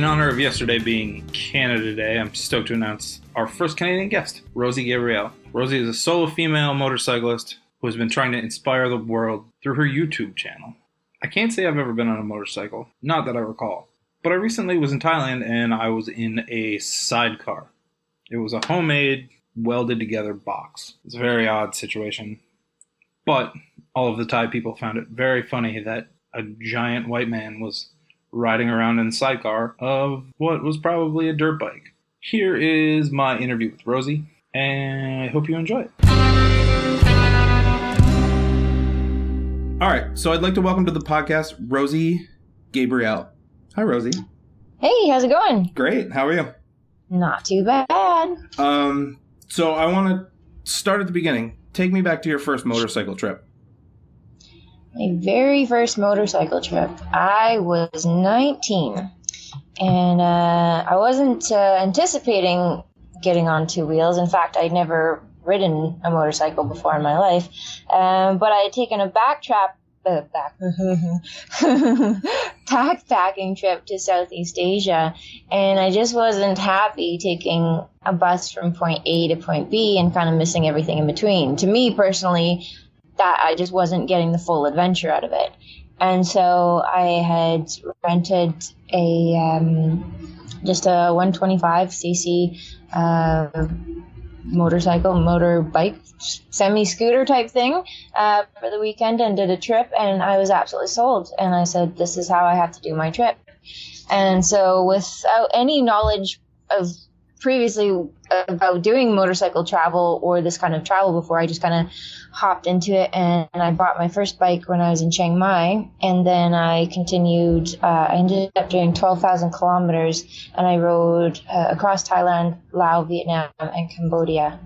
In honor of yesterday being Canada Day, I'm stoked to announce our first Canadian guest, Rosie Gabrielle. Rosie is a solo female motorcyclist who has been trying to inspire the world through her YouTube channel. I can't say I've ever been on a motorcycle, not that I recall, but I recently was in Thailand and I was in a sidecar. It was a homemade, welded together box. It's a very odd situation, but all of the Thai people found it very funny that a giant white man was riding around in the sidecar of what was probably a dirt bike. Here is my interview with Rosie, and I hope you enjoy it. All right, so I'd like to welcome to the podcast Rosie Gabrielle. Hi, Rosie. Hey, how's it going? Great. How are you? Not too bad. So I want to start at the beginning. Take me back to your first motorcycle trip. My very first motorcycle trip. I was 19, and I wasn't anticipating getting on two wheels. In fact, I'd never ridden a motorcycle before in my life, but I had taken a backpacking trip to Southeast Asia, and I just wasn't happy taking a bus from point A to point B and kind of missing everything in between. To me personally, that I just wasn't getting the full adventure out of it. And so I had rented just a 125cc motorbike, semi-scooter type thing for the weekend, and did a trip, and I was absolutely sold. And I said, this is how I have to do my trip. And so without any knowledge of previously about doing motorcycle travel or this kind of travel before, I just kind of hopped into it, and I bought my first bike when I was in Chiang Mai, and then I continued. I ended up doing 12,000 kilometers, and I rode across Thailand, Laos, Vietnam, and Cambodia,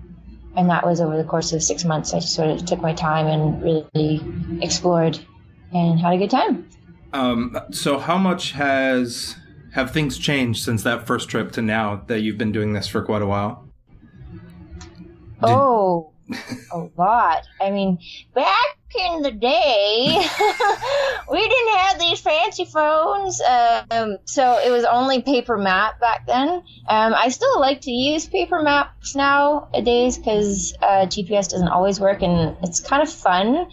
and that was over the course of 6 months. I just sort of took my time and really explored and had a good time. So how much have things changed since that first trip to now that you've been doing this for quite a while? A lot. I mean, back in the day, we didn't have these fancy phones, so it was only paper map back then. I still like to use paper maps nowadays because GPS doesn't always work, and it's kind of fun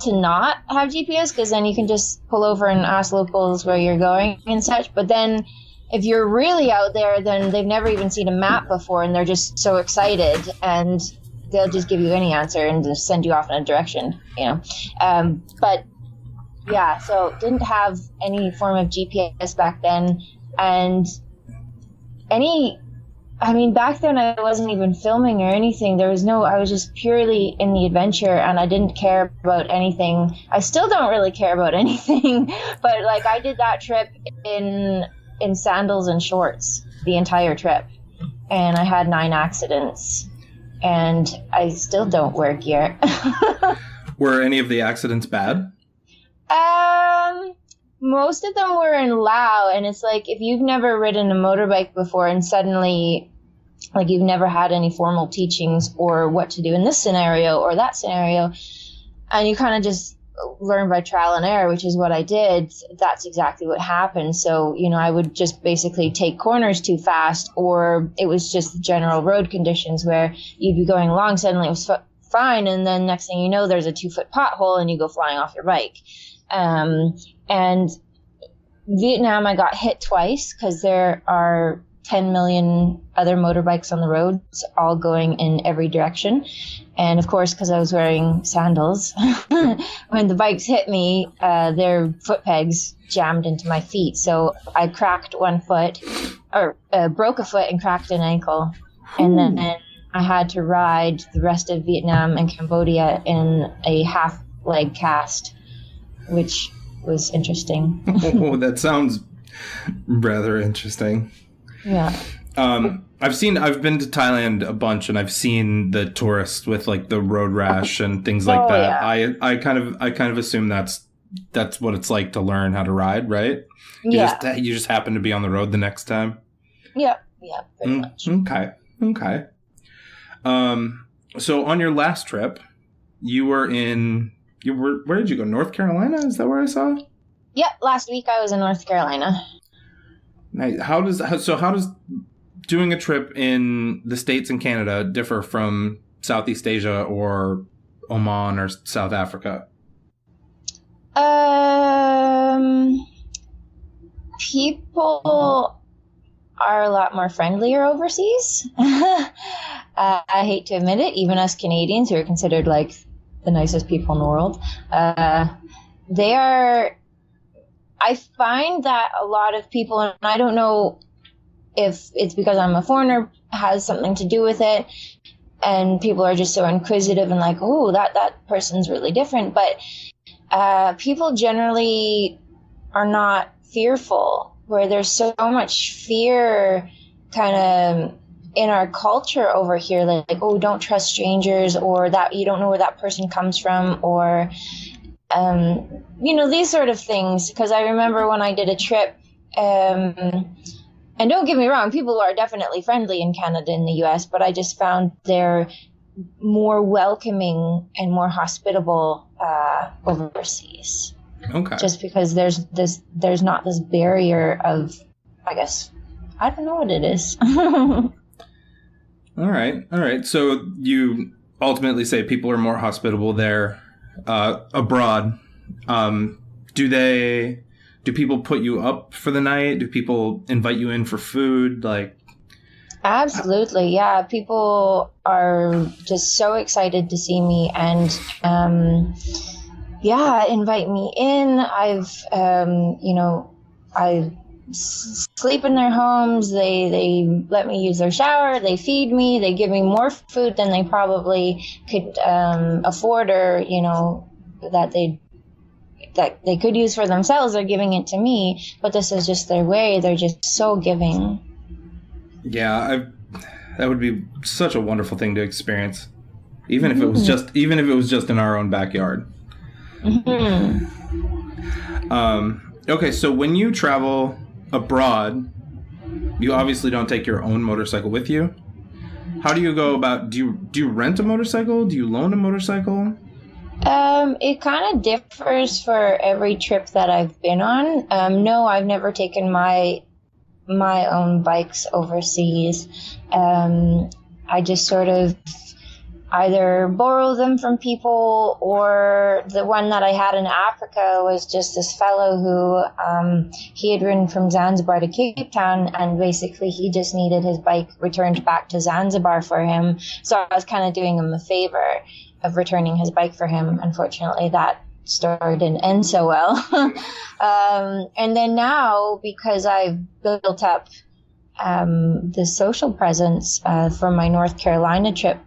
to not have GPS because then you can just pull over and ask locals where you're going and such. But then if you're really out there, then they've never even seen a map before, and they're just so excited, and they'll just give you any answer and just send you off in a direction, you know. But yeah, so didn't have any form of GPS back then, and back then I wasn't even filming or anything. I was just purely in the adventure, and I didn't care about anything. I still don't really care about anything, but like I did that trip in sandals and shorts the entire trip, and I had 9 accidents, and I still don't wear gear. Were any of the accidents bad? Most of them were in Laos, and it's like if you've never ridden a motorbike before and suddenly like you've never had any formal teachings or what to do in this scenario or that scenario, and you kind of just learn by trial and error, which is what I did. That's exactly what happened. So, you know, I would just basically take corners too fast, or it was just general road conditions where you'd be going along, suddenly it was fine, and then next thing you know, there's a 2-foot pothole and you go flying off your bike. And Vietnam, I got hit twice because there are 10 million other motorbikes on the roads, all going in every direction. And of course, because I was wearing sandals, when the bikes hit me, their foot pegs jammed into my feet. So I cracked one foot, or broke a foot and cracked an ankle. And then I had to ride the rest of Vietnam and Cambodia in a half leg cast, which was interesting. Oh, that sounds rather interesting. Yeah. I've been to Thailand a bunch, and I've seen the tourists with like the road rash and things like that. Yeah. I kind of assume that's what it's like to learn how to ride, right? You just happen to be on the road the next time. Yeah, pretty much. Okay. So on your last trip, where did you go? North Carolina? Is that where I saw? Yep, last week I was in North Carolina. Nice. How does doing a trip in the States and Canada differ from Southeast Asia or Oman or South Africa? People are a lot more friendlier overseas. I hate to admit it, even us Canadians, who are considered like the nicest people in the world, they are. I find that a lot of people, and I don't know if it's because I'm a foreigner, has something to do with it, and people are just so inquisitive and like, oh, that person's really different. But people generally are not fearful, where there's so much fear kind of in our culture over here, like, oh, don't trust strangers, or that you don't know where that person comes from, or these sort of things. Because I remember when I did a trip, and don't get me wrong, people are definitely friendly in Canada and the US, but I just found they're more welcoming and more hospitable overseas. Okay. Just because there's not this barrier of, I guess, I don't know what it is. All right. So you ultimately say people are more hospitable there abroad. Do people put you up for the night? Do people invite you in for food? Like, absolutely, yeah. People are just so excited to see me, and invite me in. I sleep in their homes. They let me use their shower. They feed me. They give me more food than they probably could afford, or that they could use for themselves. They're giving it to me, but this is just their way. They're just so giving. Yeah, that would be such a wonderful thing to experience, even if it was just in our own backyard. Mm-hmm. Okay, so when you travel abroad, you obviously don't take your own motorcycle with you. How do you go about? Do you rent a motorcycle? Do you loan a motorcycle? It kind of differs for every trip that I've been on. No, I've never taken my own bikes overseas. I just sort of either borrow them from people, or the one that I had in Africa was just this fellow who he had ridden from Zanzibar to Cape Town, and basically he just needed his bike returned back to Zanzibar for him. So I was kind of doing him a favor of returning his bike for him. Unfortunately, that story didn't end so well. And then now, because I've built up the social presence for my North Carolina trip,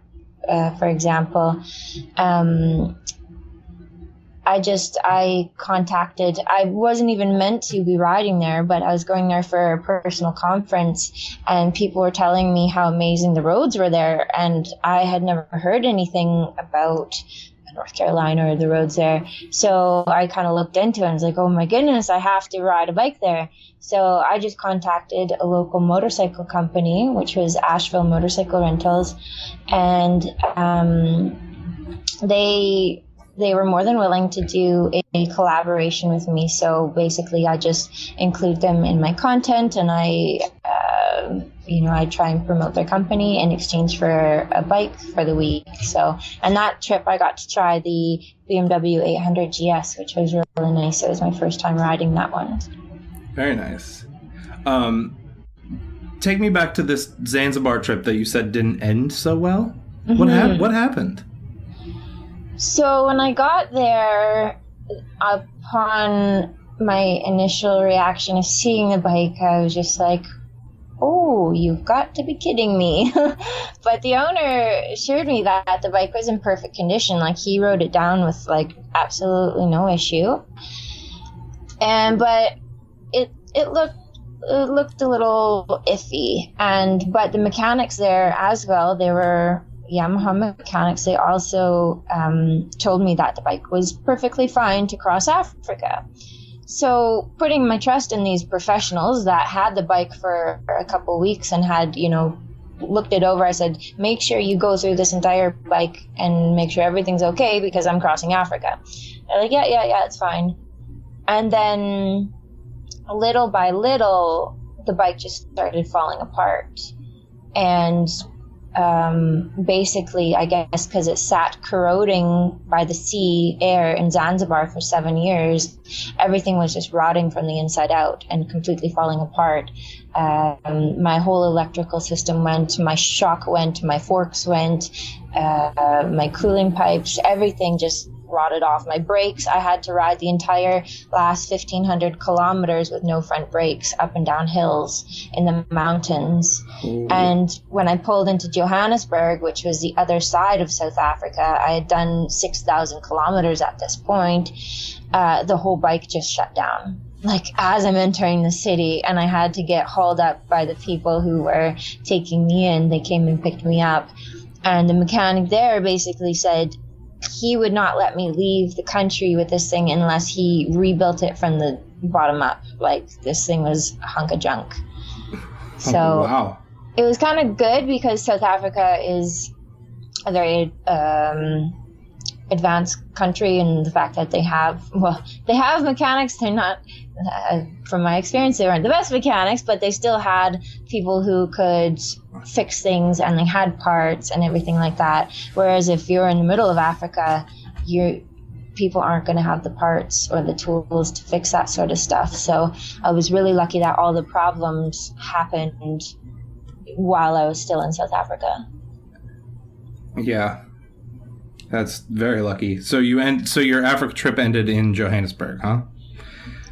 for example, I wasn't even meant to be riding there, but I was going there for a personal conference, and people were telling me how amazing the roads were there, and I had never heard anything about North Carolina or the roads there. So I kind of looked into it and was like, oh my goodness, I have to ride a bike there. So I just contacted a local motorcycle company, which was Asheville Motorcycle Rentals, and they were more than willing to do a collaboration with me. So basically, I just include them in my content, and I try and promote their company in exchange for a bike for the week. So, and that trip I got to try the BMW 800 GS, which was really nice. It was my first time riding that one. Very nice. Take me back to this Zanzibar trip that you said didn't end so well. Mm-hmm. What happened? So when I got there, upon my initial reaction of seeing the bike, I was just like, oh, you've got to be kidding me. But the owner assured me that the bike was in perfect condition. Like, he rode it down with like absolutely no issue. But it looked a little iffy. But the mechanics there as well, they were Yamaha mechanics. They also told me that the bike was perfectly fine to cross Africa. So putting my trust in these professionals that had the bike for a couple of weeks and had, looked it over, I said, make sure you go through this entire bike and make sure everything's okay because I'm crossing Africa. They're like, yeah, it's fine. And then little by little, the bike just started falling apart. And basically, I guess because it sat corroding by the sea air in Zanzibar for 7 years, everything was just rotting from the inside out and completely falling apart. My whole electrical system went, my shock went, my forks went, my cooling pipes, everything just rotted off. My brakes, I had to ride the entire last 1,500 kilometers with no front brakes up and down hills in the mountains. Ooh. And when I pulled into Johannesburg, which was the other side of South Africa, I had done 6,000 kilometers at this point. The whole bike just shut down. Like as I'm entering the city, and I had to get hauled up by the people who were taking me in. They came and picked me up. And the mechanic there basically said, he would not let me leave the country with this thing unless he rebuilt it from the bottom up. Like this thing was a hunk of junk. So wow. It was kind of good because South Africa is a very advanced country, and the fact that they have mechanics. They're not, from my experience, they weren't the best mechanics, but they still had people who could fix things, and they had parts and everything like that. Whereas if you're in the middle of Africa, people aren't going to have the parts or the tools to fix that sort of stuff. So I was really lucky that all the problems happened while I was still in South Africa. Yeah. That's very lucky. So your Africa trip ended in Johannesburg, huh?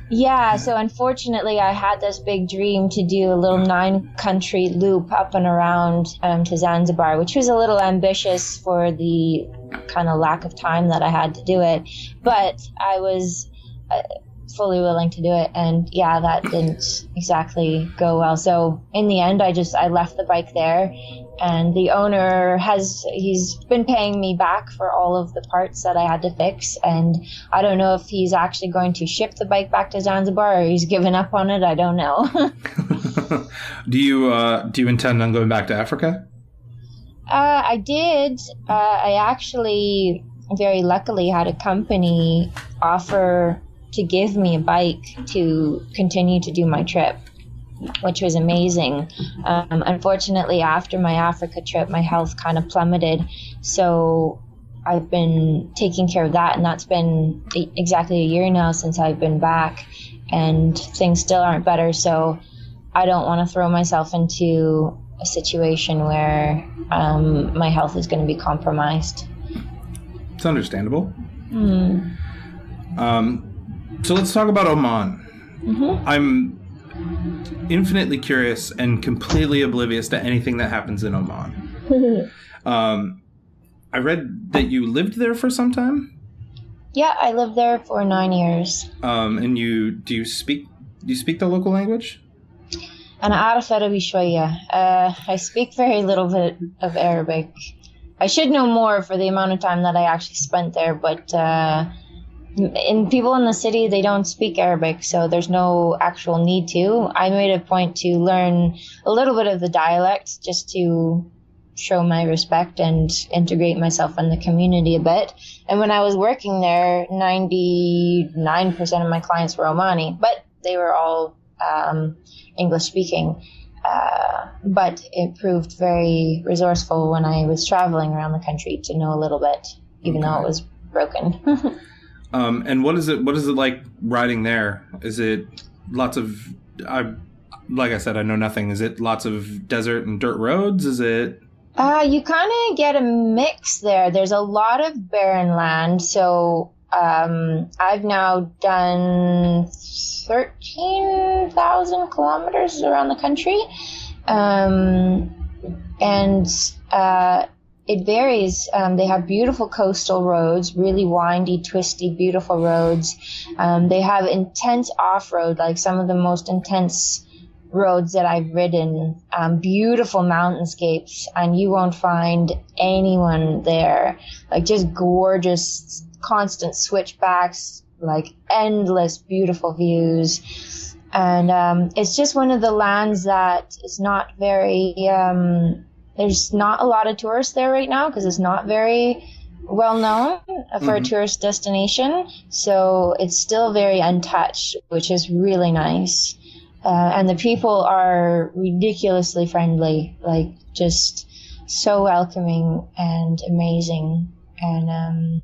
Yeah, so unfortunately I had this big dream to do a little 9-country loop up and around to Zanzibar, which was a little ambitious for the kind of lack of time that I had to do it. But I was fully willing to do it, and yeah, that didn't exactly go well. So in the end, I left the bike there, and the owner he's been paying me back for all of the parts that I had to fix, and I don't know if he's actually going to ship the bike back to Zanzibar or he's given up on it. I don't know. Do you intend on going back to Africa? I did. I actually very luckily had a company offer to give me a bike to continue to do my trip, which was amazing. Unfortunately, after my Africa trip, my health kind of plummeted. So I've been taking care of that, and that's been exactly a year now since I've been back, and things still aren't better. So I don't want to throw myself into a situation where my health is going to be compromised. It's understandable. So let's talk about Oman. Mm-hmm. I'm infinitely curious and completely oblivious to anything that happens in Oman. I read that you lived there for some time? Yeah, I lived there for 9 years. And do you speak the local language? أنا أعرف عربي شوية. I speak very little bit of Arabic. I should know more for the amount of time that I actually spent there, but people in the city, they don't speak Arabic, so there's no actual need to. I made a point to learn a little bit of the dialect just to show my respect and integrate myself in the community a bit. And when I was working there, 99% of my clients were Omani, but they were all English speaking. But it proved very resourceful when I was traveling around the country to know a little bit, even though it was broken. And what is it like riding there? Is it lots of, like I said, I know nothing. Is it lots of desert and dirt roads? Is it? You kind of get a mix there. There's a lot of barren land. So I've now done 13,000 kilometers around the country. It varies. They have beautiful coastal roads, really windy, twisty, beautiful roads. They have intense off-road, like some of the most intense roads that I've ridden, beautiful mountainscapes, and you won't find anyone there. Like just gorgeous, constant switchbacks, like endless, beautiful views. And it's just one of the lands that is not very... there's not a lot of tourists there right now because it's not very well known for a tourist destination. So it's still very untouched, which is really nice. And the people are ridiculously friendly, like just so welcoming and amazing. And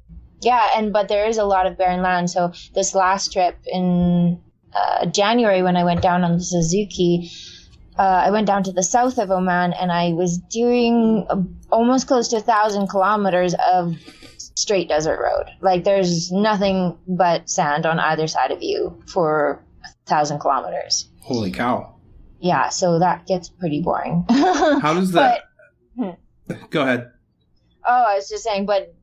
but there is a lot of barren land. So this last trip in January, when I went down on the Suzuki, I went down to the south of Oman, and I was doing almost close to 1,000 kilometers of straight desert road. Like there's nothing but sand on either side of you for 1,000 kilometers. Holy cow. Yeah, so that gets pretty boring. How does that... Go ahead. Oh, I was just saying, but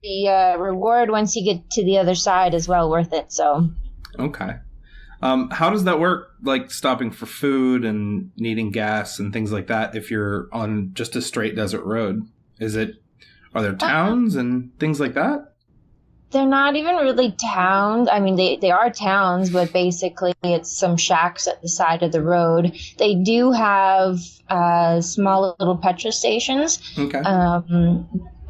the reward once you get to the other side is well worth it, so... Okay. How does that work, like stopping for food and needing gas and things like that if you're on just a straight desert road? Are there towns and things like that? They're not even really towns. I mean, they are towns, but basically it's some shacks at the side of the road. They do have small little petrol stations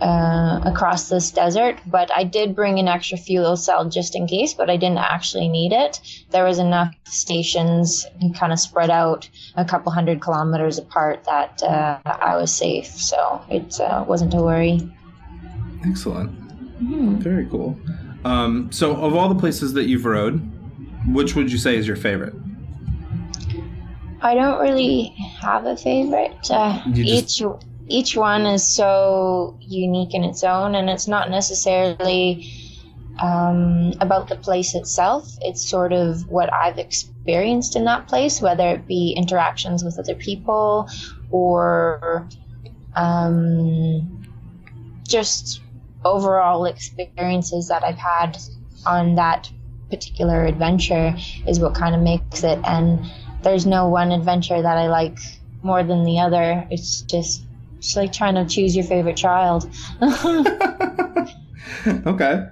across this desert, but I did bring an extra fuel cell just in case, but I didn't actually need it. There was enough stations kind of spread out a couple 100 kilometers apart that I was safe, so it wasn't a worry. Excellent. Very cool. So of all the places that you've rode, which would you say is your favorite? I don't really have a favorite. Each one is so unique in its own, and it's not necessarily about the place itself. It's sort of what I've experienced in that place, whether it be interactions with other people or just overall experiences that I've had on that particular adventure is what kind of makes it. And there's no one adventure that I like more than the other. It's like trying to choose your favorite child. Okay.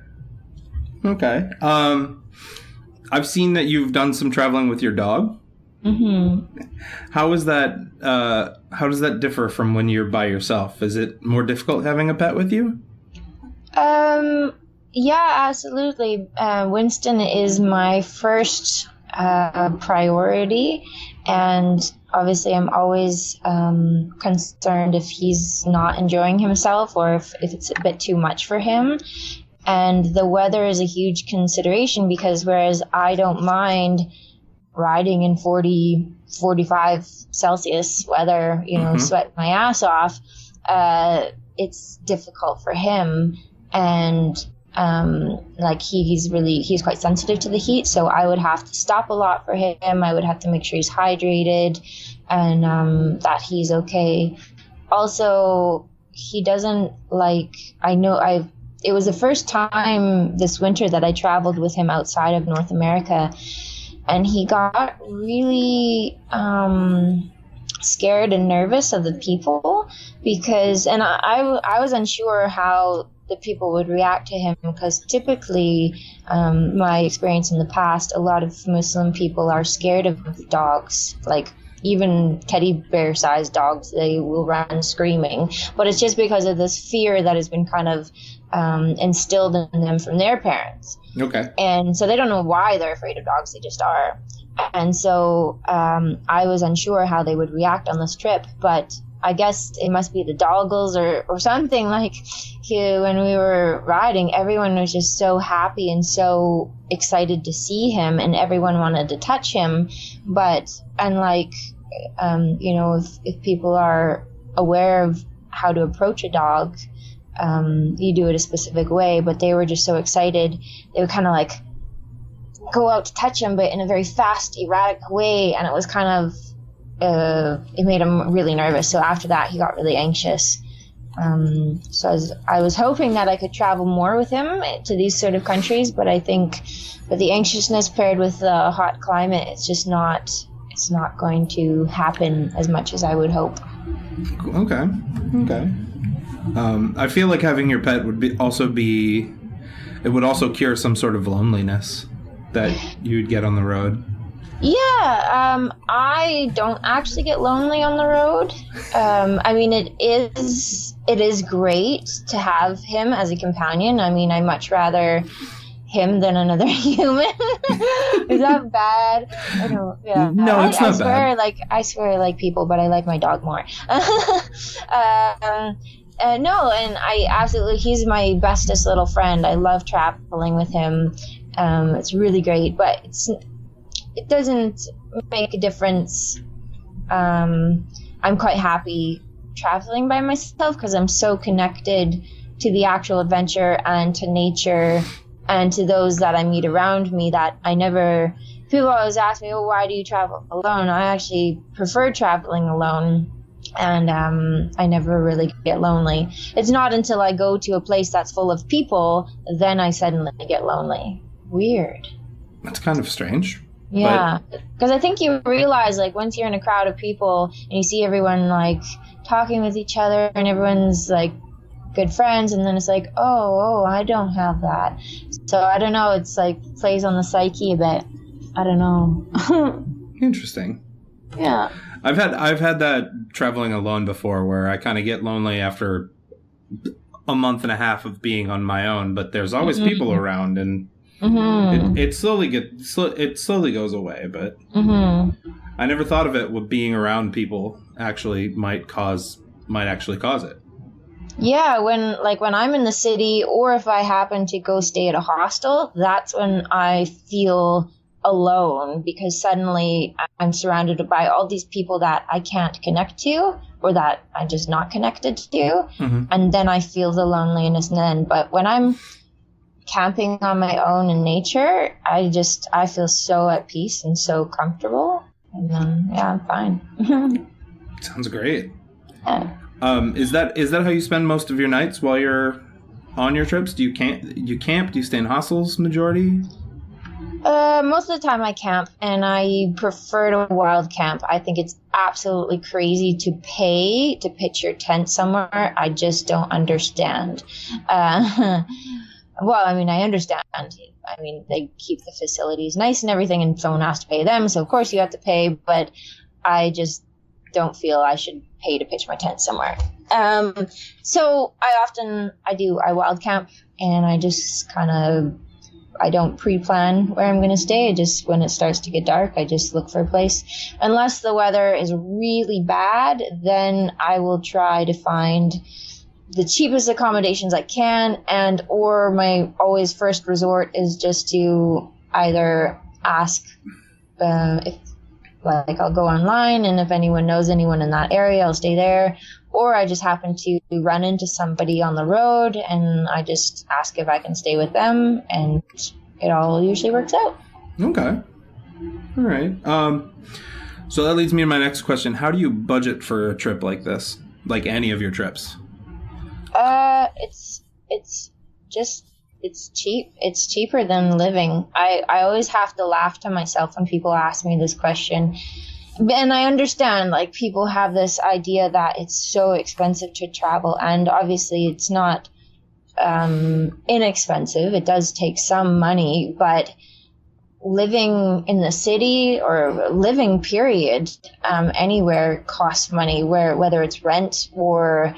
I've seen that you've done some traveling with your dog. How is that? How does that differ from when you're by yourself? Is it more difficult having a pet with you? Yeah, absolutely. Winston is my first priority, and obviously I'm always concerned if he's not enjoying himself or if it's a bit too much for him. And the weather is a huge consideration, because whereas I don't mind riding in 40, 45 Celsius weather, sweat my ass off, it's difficult for him. And he's quite sensitive to the heat, so I would have to stop a lot for him. I would have to make sure he's hydrated and that he's okay. Also, he doesn't it was the first time this winter that I traveled with him outside of North America, and he got really scared and nervous of the people, and I was unsure how the people would react to him, because typically my experience in the past, a lot of Muslim people are scared of dogs, like even teddy bear sized dogs. They will run screaming, but it's just because of this fear that has been kind of instilled in them from their parents. Okay. And so they don't know why they're afraid of dogs, they just are. And so I was unsure how they would react on this trip, but I guess it must be the doggles or something. Like when we were riding, everyone was just so happy and so excited to see him, and everyone wanted to touch him. But unlike, if people are aware of how to approach a dog, you do it a specific way. But they were just so excited. They would kind of like go out to touch him, but in a very fast, erratic way. And it was kind of, it made him really nervous. So after that, he got really anxious. So I was hoping that I could travel more with him to these sort of countries, but I think with the anxiousness paired with the hot climate, it's not going to happen as much as I would hope. Okay. I feel like having your pet would also cure some sort of loneliness that you'd get on the road. Yeah, I don't actually get lonely on the road. I mean, it is great to have him as a companion. I mean, I much rather him than another human. Is that bad? I don't. Yeah. No, it's not bad. I swear I like people, but I like my dog more. No, and I absolutely, he's my bestest little friend. I love traveling with him. It's really great, but it doesn't make a difference. I'm quite happy traveling by myself because I'm so connected to the actual adventure and to nature and to those that I meet around me that I never, people always ask me, oh, why do you travel alone? I actually prefer traveling alone. And I never really get lonely. It's not until I go to a place that's full of people, then I suddenly get lonely. Weird. That's kind of strange. Yeah, because I think you realize, like, once you're in a crowd of people and you see everyone, like, talking with each other and everyone's, like, good friends, and then it's like, oh, I don't have that. So, I don't know, it's, like, plays on the psyche a bit. I don't know. Interesting. Yeah. I've had that traveling alone before where I kind of get lonely after a month and a half of being on my own, but there's always people around, and it slowly goes away. But I never thought of it with being around people actually might actually cause it. Yeah, when I'm in the city, or if I happen to go stay at a hostel, that's when I feel alone, because suddenly I'm surrounded by all these people that I can't connect to, or that I'm just not connected to, and then I feel the loneliness then. But when I'm camping on my own in nature, I feel so at peace and so comfortable, and then I'm fine. Sounds great. Yeah. Is that how you spend most of your nights while you're on your trips? Do you camp? Do you stay in hostels majority? Most of the time I camp, and I prefer to wild camp. I think it's absolutely crazy to pay to pitch your tent somewhere. I just don't understand. Well, I mean, I understand. I mean, they keep the facilities nice and everything, and someone has to pay them, so of course you have to pay, but I just don't feel I should pay to pitch my tent somewhere. So I wild camp, and I just I don't pre-plan where I'm going to stay. Just when it starts to get dark, I just look for a place. Unless the weather is really bad, then I will try to find the cheapest accommodations I can, or my always first resort is just to either ask if, like, I'll go online, and if anyone knows anyone in that area, I'll stay there. Or I just happen to run into somebody on the road, and I just ask if I can stay with them, and it all usually works out. Okay. All right. So that leads me to my next question. How do you budget for a trip like this? Like any of your trips? It's cheap. It's cheaper than living. I always have to laugh to myself when people ask me this question. And I understand, like, people have this idea that it's so expensive to travel, and obviously it's not inexpensive. It does take some money, but living in the city, or living period, anywhere costs money, whether it's rent or,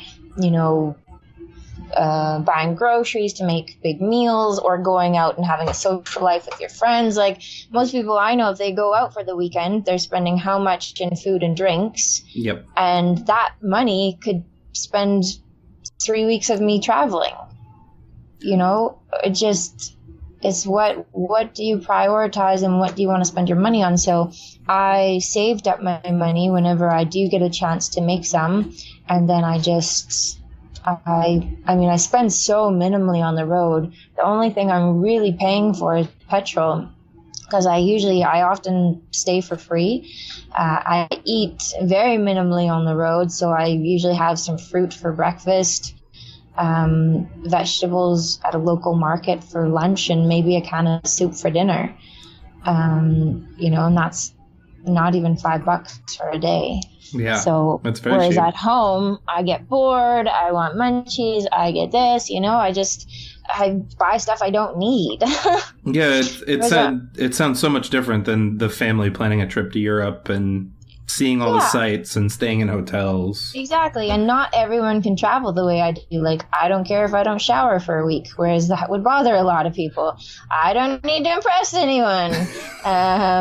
buying groceries to make big meals, or going out and having a social life with your friends. Like, most people I know, if they go out for the weekend, they're spending how much in food and drinks. Yep. And that money could spend 3 weeks of me traveling. It's what do you prioritize, and what do you want to spend your money on? So I saved up my money whenever I do get a chance to make some, and then I spend so minimally on the road. The only thing I'm really paying for is petrol, because I often stay for free. I eat very minimally on the road, so I usually have some fruit for breakfast, vegetables at a local market for lunch, and maybe a can of soup for dinner. And that's not even $5 for a day. Yeah, so that's very whereas cheap. At home, I get bored, I want munchies, I get this, I buy stuff I don't need. Yeah, it sounds so much different than the family planning a trip to Europe and seeing all the sights and staying in hotels. Exactly, and not everyone can travel the way I do. Like, I don't care if I don't shower for a week, whereas that would bother a lot of people. I don't need to impress anyone.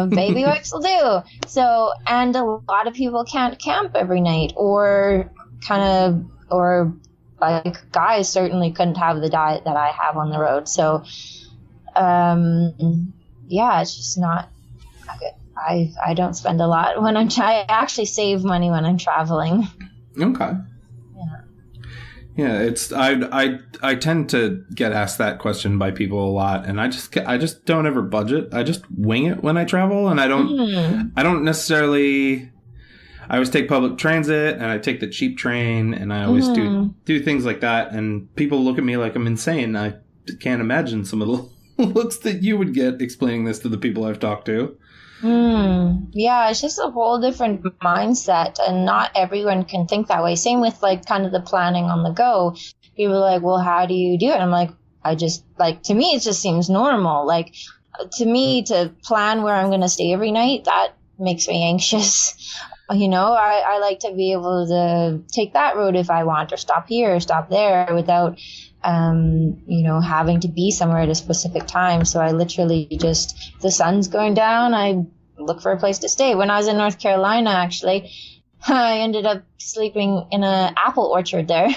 Baby wipes will do. So, and a lot of people can't camp every night, or like guys certainly couldn't have the diet that I have on the road. So, yeah, it's just not. I don't spend a lot when I actually save money when I'm traveling. Okay. Yeah, it's I tend to get asked that question by people a lot, and I just don't ever budget. I just wing it when I travel, and I don't necessarily. I always take public transit, and I take the cheap train, and I always do things like that. And people look at me like I'm insane. I can't imagine some of the looks that you would get explaining this to the people I've talked to. Yeah, it's just a whole different mindset, and not everyone can think that way. Same with like kind of the planning on the go. People are like, well, how do you do it? And I'm like, to me, it just seems normal. Like, to me, to plan where I'm going to stay every night, that makes me anxious. You know, I like to be able to take that road if I want, or stop here or stop there without having to be somewhere at a specific time. So I literally just, if the sun's going down, I look for a place to stay. When I was in North Carolina, actually, I ended up sleeping in an apple orchard there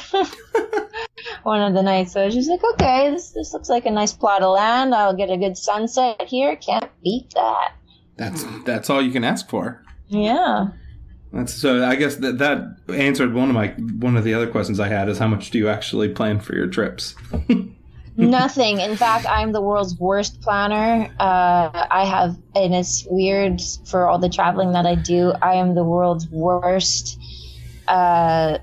one of the nights. So I was just like, okay, this looks like a nice plot of land. I'll get a good sunset here. Can't beat that. That's all you can ask for. Yeah. So I guess that answered one of the other questions I had, is how much do you actually plan for your trips? Nothing. In fact, I'm the world's worst planner. And it's weird for all the traveling that I do, I am the world's worst planner.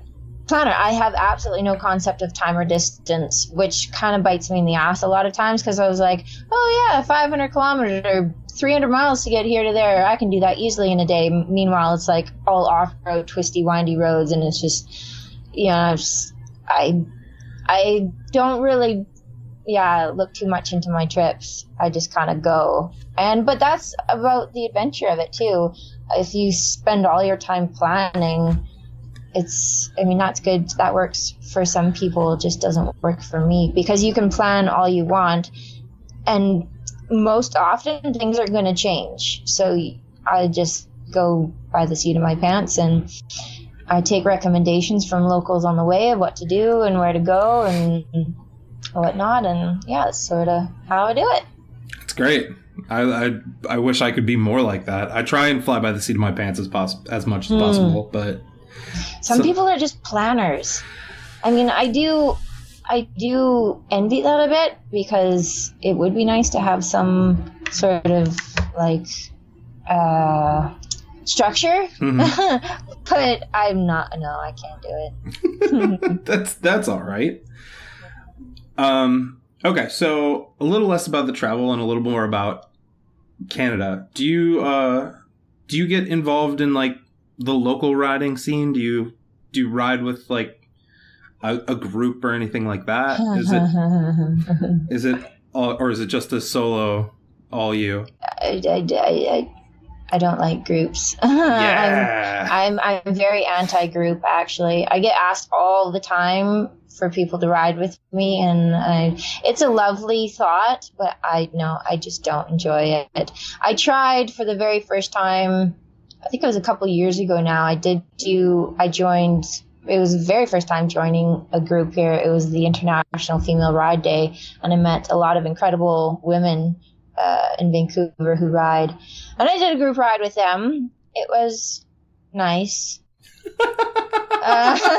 I have absolutely no concept of time or distance, which kind of bites me in the ass a lot of times, because I was like, oh yeah, 500 kilometers or 300 miles to get here to there. I can do that easily in a day. Meanwhile, it's like all off-road, twisty, windy roads, and it's just, I don't really, look too much into my trips. I just kind of go. But that's about the adventure of it too. If you spend all your time planning, that's good. That works for some people. It just doesn't work for me, because you can plan all you want, and most often things are going to change. So I just go by the seat of my pants, and I take recommendations from locals on the way of what to do and where to go and whatnot. And yeah, that's sort of how I do it. It's great. I wish I could be more like that. I try and fly by the seat of my pants as much as possible, but some people are just planners. I mean, I do envy that a bit, because it would be nice to have some sort of like structure. But I'm not. No, I can't do it. That's all right. Okay, so a little less about the travel and a little more about Canada. Do you get involved in like the local riding scene? Do you ride with like a group or anything like that? Is it or is it just a solo, all you? I don't like groups. Yeah. I'm very anti-group, actually. I get asked all the time for people to ride with me, and it's a lovely thought, but I just don't enjoy it. I tried for the very first time, I think it was a couple years ago now. I joined. It was the very first time joining a group here. It was the International Female Ride Day, and I met a lot of incredible women in Vancouver who ride. And I did a group ride with them. It was nice.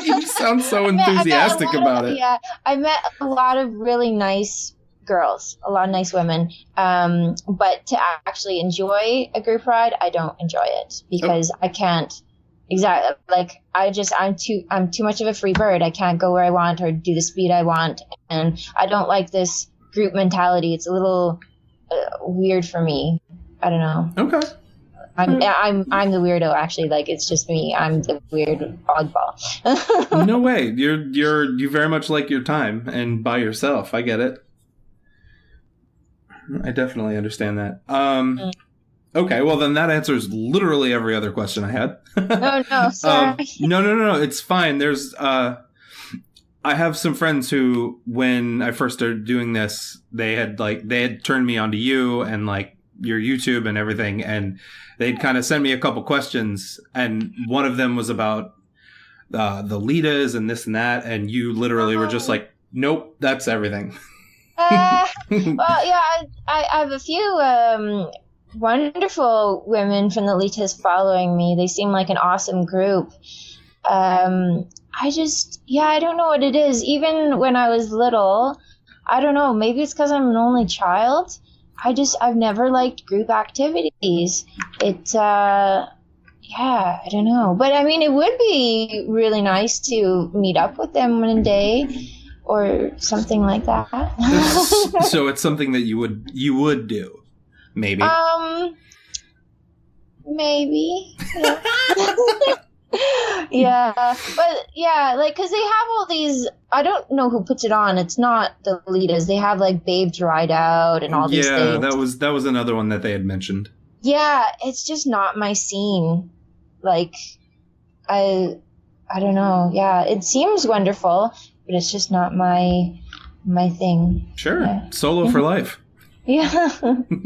You sound so enthusiastic about it. Yeah, I met a lot of really nice girls, a lot of nice women. But to actually enjoy a group ride, I don't enjoy it, because I can't. Exactly. Like, I'm too much of a free bird. I can't go where I want or do the speed I want, and I don't like this group mentality. It's a little weird for me. I don't know. Okay. I'm the weirdo, actually. Like, it's just me. I'm the weird oddball. No way. You very much like your time and by yourself. I get it. I definitely understand that. Okay, well then that answers literally every other question I had. Oh no, sorry. No. It's fine. There's I have some friends who, when I first started doing this, they had turned me onto you and like your YouTube and everything, and they'd kind of send me a couple questions, and one of them was about the Litas and this and that, and you literally were just like, nope, that's everything. Well, yeah, I have a few wonderful women from the Litas following me. They seem like an awesome group. I don't know what it is. Even when I was little, I don't know, maybe it's because I'm an only child. I've never liked group activities. I don't know. But I mean, it would be really nice to meet up with them one day or something like that. So it's something that you would do. Maybe. Maybe. Yeah. Yeah, but yeah, like, because they have all these, I don't know who puts it on. It's not the Litas. They have like Babe Dried Out and all these things. Yeah, that was another one that they had mentioned. Yeah, it's just not my scene. Like, I don't know. Yeah, it seems wonderful, but it's just not my thing. Sure. Yeah. Solo for life. Yeah.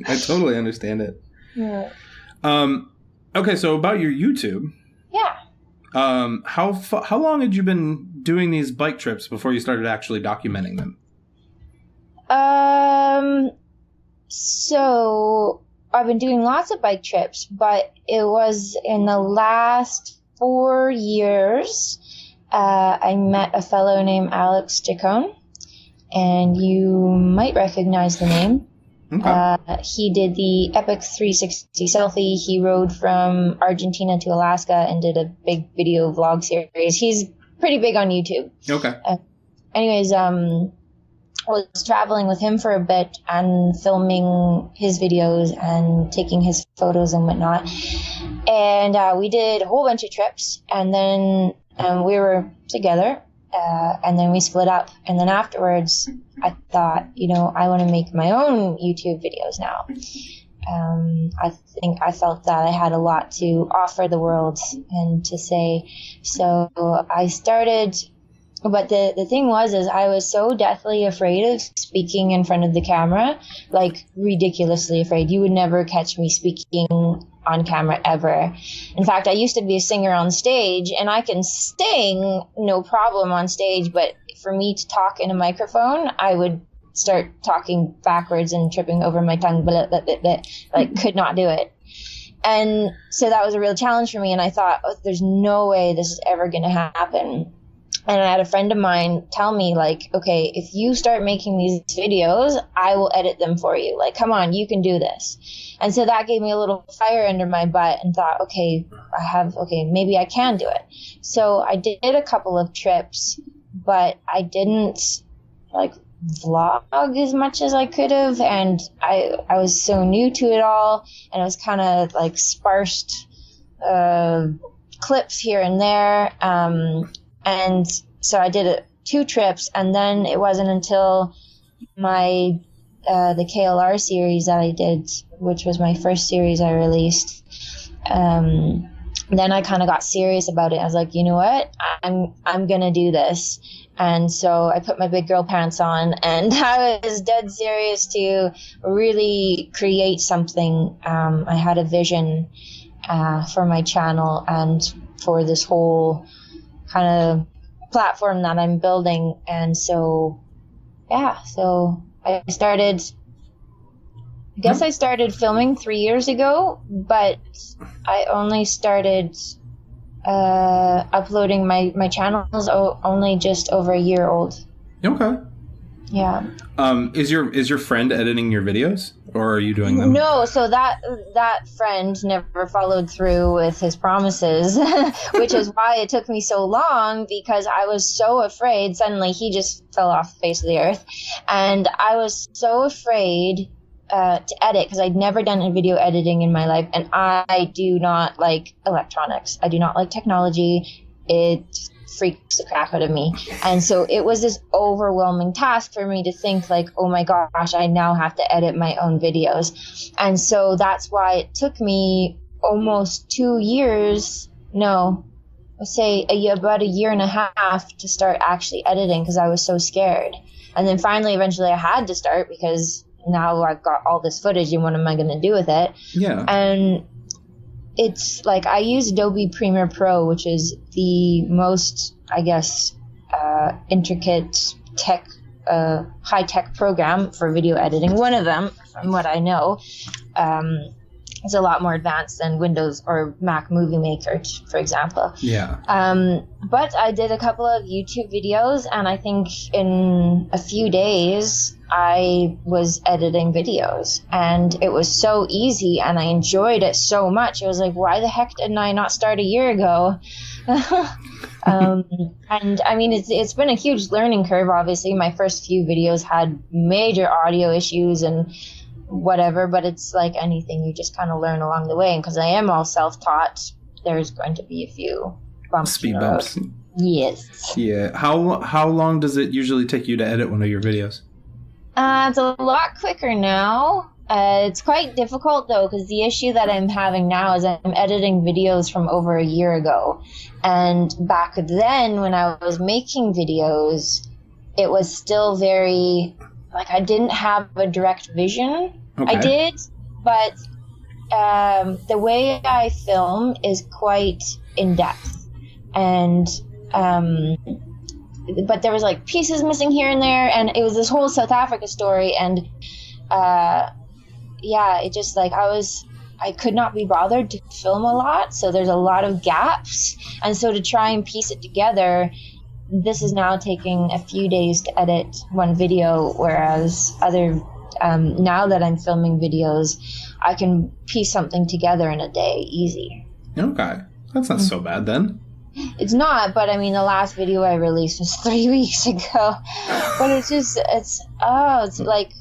I totally understand it. Yeah. Okay, so about your YouTube. Yeah. How long had you been doing these bike trips before you started actually documenting them? So I've been doing lots of bike trips, but it was in the last 4 years, I met a fellow named Alex Jacone, and you might recognize the name. Okay. He did the Epic 360 selfie. He rode from Argentina to Alaska and did a big video vlog series. He's pretty big on YouTube. Okay. Anyways, I was traveling with him for a bit and filming his videos and taking his photos and whatnot. And we did a whole bunch of trips, and then we were together. And then we split up. And then afterwards, I thought, I want to make my own YouTube videos now. I felt that I had a lot to offer the world and to say. So I started, but the thing was I was so deathly afraid of speaking in front of the camera, like ridiculously afraid. You would never catch me speaking on camera ever. In fact, I used to be a singer on stage, and I can sing no problem on stage, but for me to talk in a microphone, I would start talking backwards and tripping over my tongue, like could not do it. And so that was a real challenge for me, and I thought, there's no way this is ever going to happen. And I had a friend of mine tell me, like, okay, if you start making these videos, I will edit them for you. Like, come on, you can do this. And so that gave me a little fire under my butt and thought, okay, maybe I can do it. So I did a couple of trips, but I didn't, like, vlog as much as I could have. And I was so new to it all, and it was kind of, like, sparsed clips here and there. And so I did 2 trips, and then it wasn't until my the KLR series that I did, which was my first series I released. Then I kind of got serious about it. I was like, you know what? I'm gonna do this. And so I put my big girl pants on, and I was dead serious to really create something. I had a vision for my channel and for this whole kind of platform that I'm building. And so I started filming 3 years ago, but I only started uploading my channels only just over a year old. Okay. Yeah. Is your friend editing your videos, or are you doing them? No, so that friend never followed through with his promises, which is why it took me so long, because I was so afraid. Suddenly he just fell off the face of the earth, and I was so afraid to edit, because I'd never done a video editing in my life, and I do not like electronics. I do not like technology. It freaks the crap out of me. And so it was this overwhelming task for me to think like, oh my gosh, I now have to edit my own videos. And so that's why it took me almost 2 years, no, let's say about a year and a half to start actually editing, because I was so scared. And then finally, eventually I had to start, because now I've got all this footage and what am I going to do with it? Yeah. And it's like I use Adobe Premiere Pro, which is the most, I guess, intricate tech, high-tech program for video editing. One of them, from what I know, is a lot more advanced than Windows or Mac Movie Maker, for example. Yeah. But I did a couple of YouTube videos, and I think in a few days I was editing videos, and it was so easy, and I enjoyed it so much. I was like, why the heck didn't I not start a year ago? And I mean, it's been a huge learning curve. Obviously, my first few videos had major audio issues and whatever, but it's like anything, you just kind of learn along the way. And because I am all self-taught, there's going to be a few bumps. Speed bumps. Yes. Yeah. How long does it usually take you to edit one of your videos? It's a lot quicker now. It's quite difficult though, because the issue that I'm having now is I'm editing videos from over a year ago. And back then when I was making videos, it was still very, like, I didn't have a direct vision. Okay. I did, but the way I film is quite in depth. And but there was like pieces missing here and there, and it was this whole South Africa story, and yeah, it just like I could not be bothered to film a lot, so there's a lot of gaps, and so to try and piece it together, this is now taking a few days to edit one video, whereas other now that I'm filming videos, I can piece something together in a day, easy. Okay, that's not so bad then. It's not, but I mean, the last video I released was 3 weeks ago. But it's like,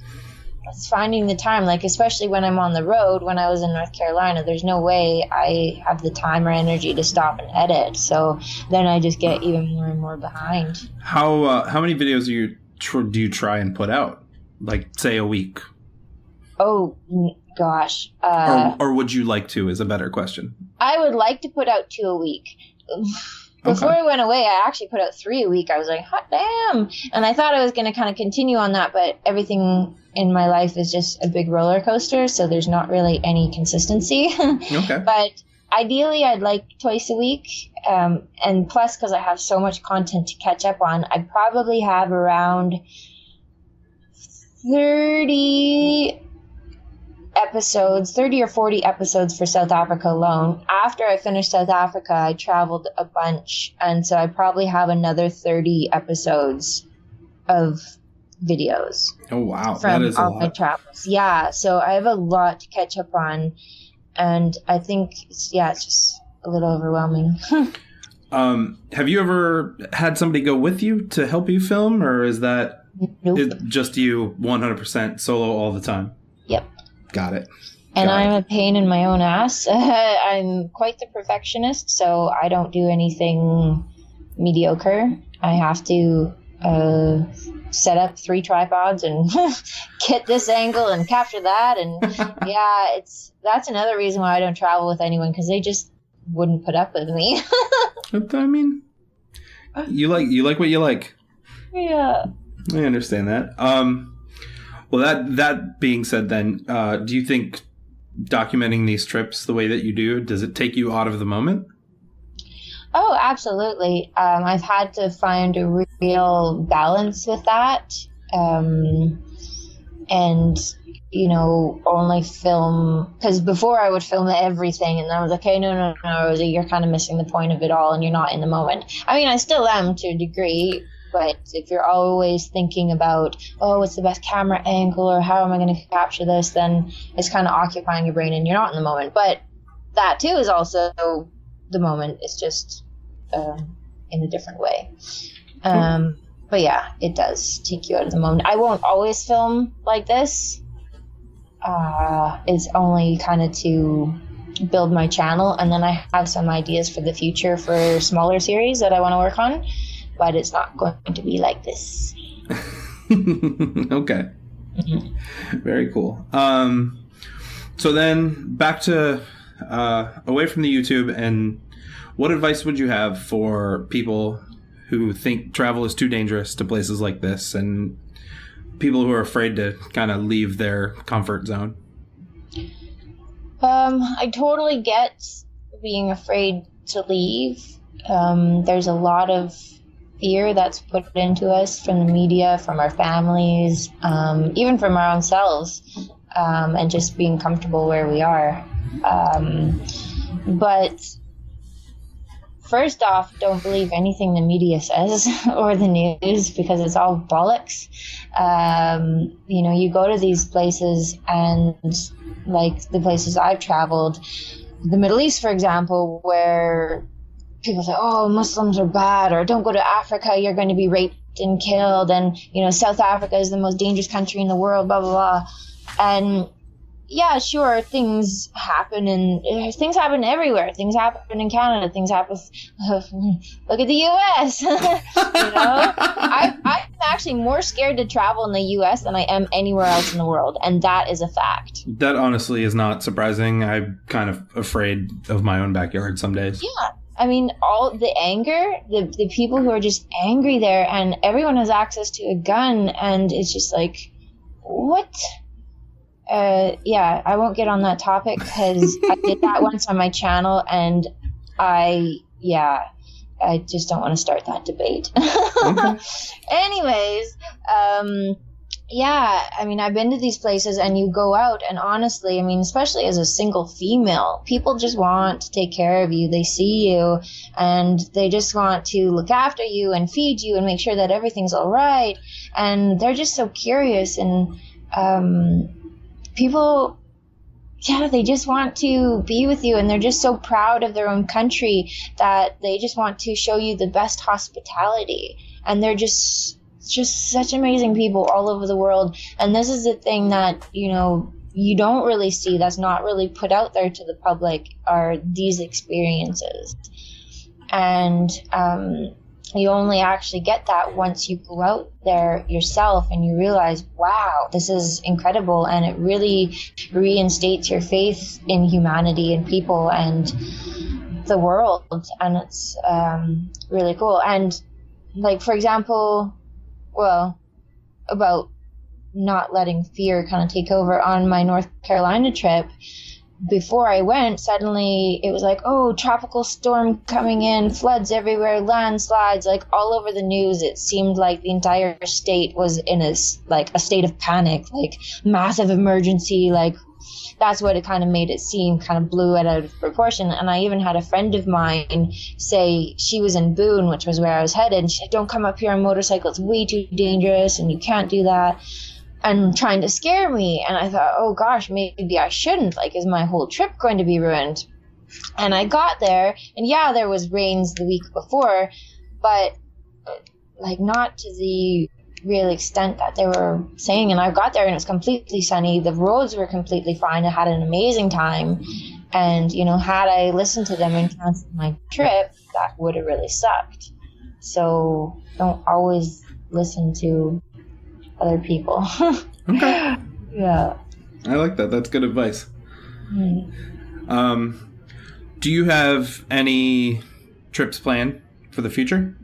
it's finding the time, like, especially when I'm on the road. When I was in North Carolina, there's no way I have the time or energy to stop and edit. So then I just get even more and more behind. How many videos do you try and put out? Like, say, a week? Oh, gosh. Or would you like to, is a better question. I would like to put out 2 a week. Before I went away, I actually put out 3 a week. I was like, hot damn. And I thought I was going to kind of continue on that, but everything in my life is just a big roller coaster, so there's not really any consistency. Okay. But ideally, I'd like twice a week. And plus, because I have so much content to catch up on, I probably have around 30 or 40 episodes for South Africa alone. After I finished South Africa, I traveled a bunch, and so I probably have another 30 episodes of videos. Oh wow, from that is all a lot. my travels. Yeah, so I have a lot to catch up on, and I think it's just a little overwhelming. Have you ever had somebody go with you to help you film, or is that just you 100% solo all the time? Yep. Got it. And I'm a pain in my own ass. I'm quite the perfectionist, so I don't do anything mediocre. I have to set up 3 tripods and get this angle and capture that. And yeah, that's another reason why I don't travel with anyone, because they just wouldn't put up with me. I mean, you like what you like. Yeah. I understand that. Well, that being said, then, do you think documenting these trips the way that you do, does it take you out of the moment? Oh, absolutely. I've had to find a real balance with that. And, only film, because before I would film everything, and I was like, okay, no, Rosie, you're kind of missing the point of it all, and you're not in the moment. I mean, I still am to a degree. But if you're always thinking about, what's the best camera angle, or how am I going to capture this, then it's kind of occupying your brain and you're not in the moment. But that too is also the moment. It's just in a different way. But yeah, it does take you out of the moment. I won't always film like this. It's only kind of to build my channel, and then I have some ideas for the future for smaller series that I want to work on, but it's not going to be like this. Okay. Very cool. So then back to away from the YouTube, and what advice would you have for people who think travel is too dangerous to places like this, and people who are afraid to kind of leave their comfort zone? I totally get being afraid to leave. There's a lot of fear that's put into us from the media, from our families, even from our own selves, and just being comfortable where we are. But first off, don't believe anything the media says or the news, because it's all bollocks. You go to these places, and like the places I've traveled, the Middle East, for example, where people say, oh, Muslims are bad, or don't go to Africa, you're going to be raped and killed, and South Africa is the most dangerous country in the world, blah blah blah. And yeah, sure, things happen, and things happen everywhere. Things happen in Canada. Things happen. Look at the U.S. I'm actually more scared to travel in the U.S. than I am anywhere else in the world, and that is a fact. That honestly is not surprising. I'm kind of afraid of my own backyard some days. Yeah. I mean, all the anger, the people who are just angry there, and everyone has access to a gun, and it's just like, what? Yeah, I won't get on that topic, because I did that once on my channel, and I just don't want to start that debate. Okay. Anyways, yeah, I mean, I've been to these places, and you go out, and honestly, I mean, especially as a single female, people just want to take care of you. They see you, and they just want to look after you and feed you and make sure that everything's all right. And they're just so curious, and people, yeah, they just want to be with you, and they're just so proud of their own country that they just want to show you the best hospitality. And they're just such amazing people all over the world. And this is the thing that, you don't really see, that's not really put out there to the public, are these experiences. And you only actually get that once you go out there yourself and you realize, wow, this is incredible. And it really reinstates your faith in humanity and people and the world. And it's really cool. And like, for example, about not letting fear kind of take over, on my North Carolina trip, before I went, suddenly it was like, oh, tropical storm coming in, floods everywhere, landslides, like all over the news. It seemed like the entire state was in a state of panic, like massive emergency, like that's what it kind of made it seem, kind of blew it out of proportion. And I even had a friend of mine say, she was in Boone, which was where I was headed, and she said, don't come up here on motorcycle, it's way too dangerous and you can't do that, and trying to scare me. And I thought, oh gosh, maybe I shouldn't, like, is my whole trip going to be ruined? And I got there, and yeah, there was rains the week before, but like not to the real extent that they were saying. And I got there and it was completely sunny, the roads were completely fine, I had an amazing time. And had I listened to them and canceled my trip, that would have really sucked. So don't always listen to other people. Okay. Yeah, I like that. That's good advice. Mm. Do you have any trips planned for the future?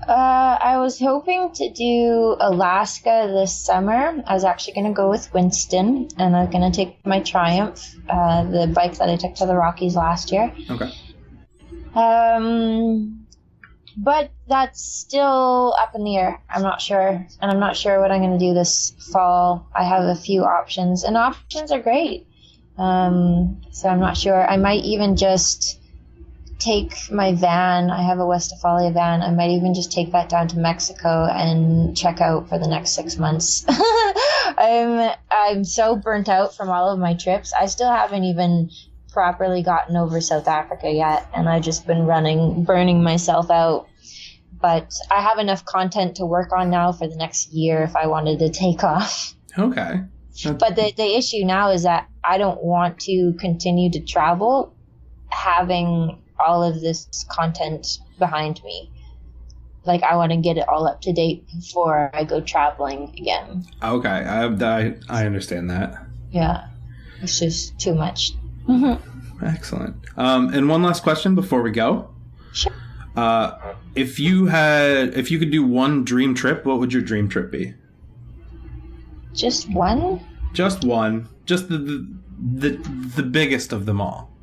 I was hoping to do Alaska this summer. I was actually going to go with Winston, and I was going to take my Triumph, the bike that I took to the Rockies last year. Okay. But that's still up in the air. I'm not sure. And I'm not sure what I'm going to do this fall. I have a few options, and options are great. So I'm not sure. I might even just take my van. I have a Westphalia van. I might even just take that down to Mexico and check out for the next 6 months. I'm so burnt out from all of my trips. I still haven't even properly gotten over South Africa yet, and I've just been burning myself out. But I have enough content to work on now for the next year if I wanted to take off. Okay. But the issue now is that I don't want to continue to travel having all of this content behind me. Like, I want to get it all up to date before I go traveling again. Okay, I understand that. Yeah, it's just too much. Excellent. And one last question before we go. Sure. If you could do one dream trip, what would your dream trip be? Just one? Just one. Just the biggest of them all.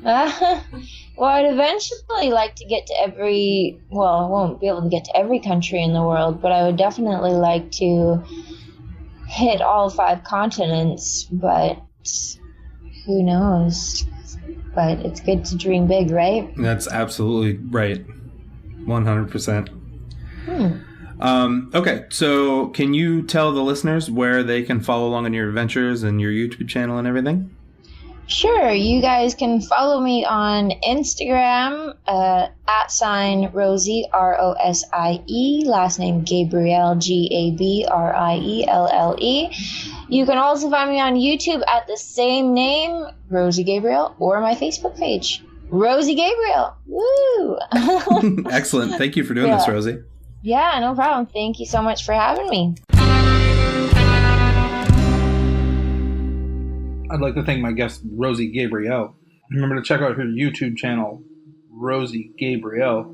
Well, I'd eventually like to get to I won't be able to get to every country in the world, but I would definitely like to hit all 5 continents, but who knows? But it's good to dream big, right? That's absolutely right. 100%. Okay, so can you tell the listeners where they can follow along on your adventures and your YouTube channel and everything? Sure, you guys can follow me on Instagram, @ Rosie, Rosie, last name Gabrielle, Gabrielle. You can also find me on YouTube at the same name, Rosie Gabrielle, or my Facebook page, Rosie Gabrielle. Woo! Excellent. Thank you for doing this, Rosie. Yeah, no problem. Thank you so much for having me. I'd like to thank my guest, Rosie Gabrielle. Remember to check out her YouTube channel, Rosie Gabrielle.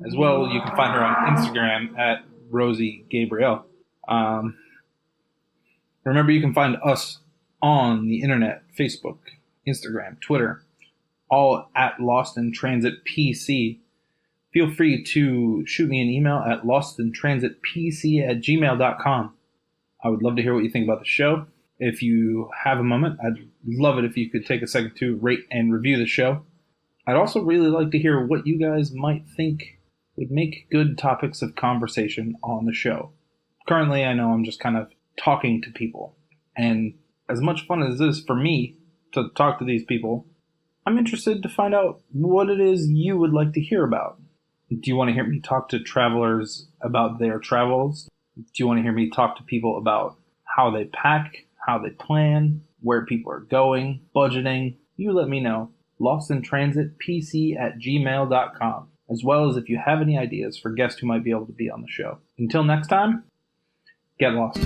As well, you can find her on Instagram at Rosie Gabrielle. Remember, you can find us on the internet, Facebook, Instagram, Twitter, all at Lost in Transit PC. Feel free to shoot me an email at lostintransitpc@gmail.com. I would love to hear what you think about the show. If you have a moment, I'd love it if you could take a second to rate and review the show. I'd also really like to hear what you guys might think would make good topics of conversation on the show. Currently, I know I'm just kind of talking to people. And as much fun as it is for me to talk to these people, I'm interested to find out what it is you would like to hear about. Do you want to hear me talk to travelers about their travels? Do you want to hear me talk to people about how they pack, how they plan, where people are going, budgeting? You let me know. lostintransitpc@gmail.com, as well as if you have any ideas for guests who might be able to be on the show. Until next time, get lost.